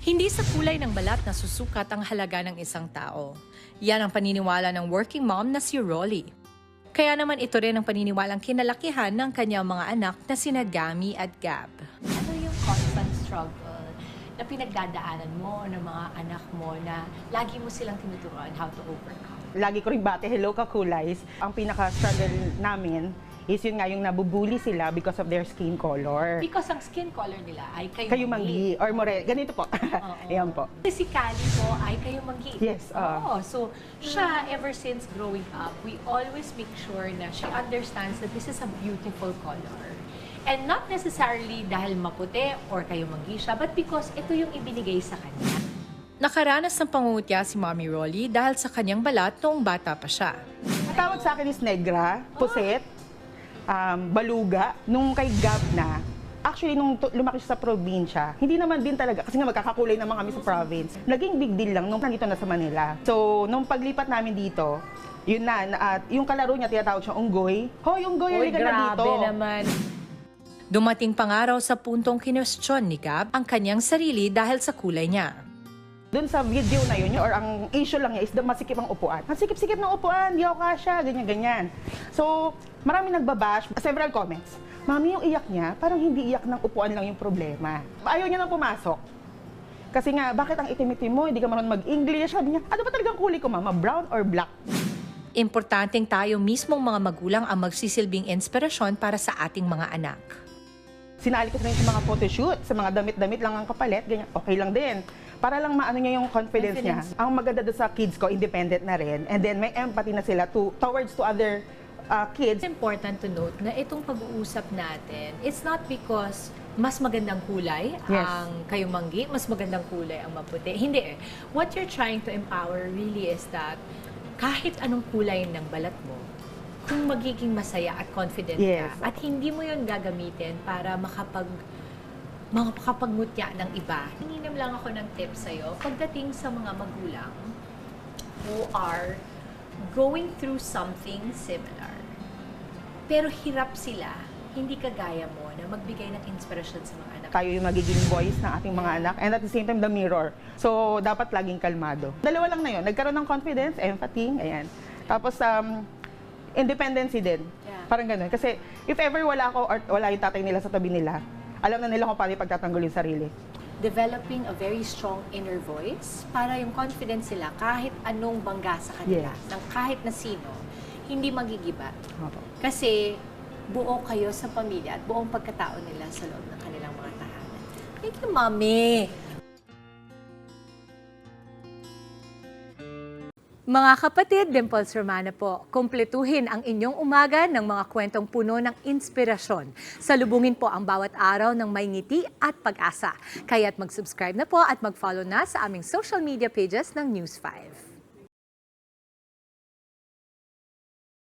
Hindi sa kulay ng balat na susukat ang halaga ng isang tao. Yan ang paniniwala ng working mom na si Rolly. Kaya naman ito rin ang paniniwalang kinalakihan ng kanyang mga anak na sina Gami at Gab. Ano yung constant struggle na pinagdadaanan mo ng mga anak mo na lagi mo silang tinuturuan how to overcome? Lagi ko rin bate, hello Kakulays. Ang pinaka-struggle namin is yun nga yung nabubuli sila because of their skin color. Because ang skin color nila ay Kayumanggi or more, ganito po. Ayan po. Si Kali po ay kayumanggi. Yes. Oo. So, siya, ever since growing up, we always make sure na she understands that this is a beautiful color. And not necessarily dahil maputi or kayumanggi siya, but because ito yung ibinigay sa kanya. Nakaranas ng pangungutya si Mommy Rolly dahil sa kanyang balat noong bata pa siya. Ang tawag sa akin is negra, puset, baluga. Nung kay Gab na, actually nung lumaki siya sa probinsya, hindi naman din talaga, kasi nga magkakakulay naman kami sa province. Naging big deal lang nung nandito na sa Manila. So, nung paglipat namin dito, yun na, yung kalaro niya, tinatawag siya unggoy. Hoy, unggoy, halika na dito. Grabe naman. Dumating pang araw sa puntong kinwestiyon ni Gab ang kanyang sarili dahil sa kulay niya. Doon sa video na yun, or ang issue lang niya is masikip ang upuan. Ang sikip-sikip ng upuan, di ako kasya, ganyan-ganyan. So, marami nagbabash, several comments. Mami, yung iyak niya, parang hindi iyak ng upuan lang yung problema. Ayaw niya nang pumasok. Kasi nga, bakit ang itim-itim mo, hindi ka marunong mag-English? Sabi niya, ano ba talagang kulay ko, mama? Brown or black? Importanteng tayo mismong mga magulang ang magsisilbing inspirasyon para sa ating mga anak. Sinali ko sa mga photoshoot, sa mga damit-damit lang ang kapalit, ganyan, okay lang din. Para lang maano niya yung confidence niya. Ang maganda doon sa kids ko, independent na rin. And then may empathy na sila towards other kids. It's important to note na itong pag-uusap natin, it's not because mas magandang kulay Yes. ang kayumanggi, mas magandang kulay ang maputi. Hindi eh. What you're trying to empower really is that kahit anong kulay ng balat mo, kung magiging masaya at confident Yes. ka, at hindi mo yun gagamitin para makapagmutya ng iba. Hinihinam lang ako ng tips sa'yo pagdating sa mga magulang who are going through something similar. Pero hirap sila, hindi kagaya mo na magbigay ng inspirasyon sa mga anak. Tayo yung magiging voice ng ating mga anak and at the same time the mirror. So, dapat laging kalmado. Dalawa lang na yun. Nagkaroon ng confidence, empathy, ayan. Tapos, independency din. Yeah. Parang ganun. Kasi if ever wala ako or wala yung tatay nila sa tabi nila, alam na nila kung paano ipagtatanggol yung sarili. Developing a very strong inner voice para yung confidence sila kahit anong bangga sa kanila, Yes. ng kahit na sino, hindi magigiba. Opo. Kasi buo kayo sa pamilya at buong pagkatao nila sa loob ng kanilang mga tahanan. Thank you, Mommy! Mga kapatid, Dimples Romana po, kumpletuhin ang inyong umaga ng mga kwentong puno ng inspirasyon. Salubungin po ang bawat araw ng may ngiti at pag-asa. Kaya't mag-subscribe na po at mag-follow na sa aming social media pages ng News 5.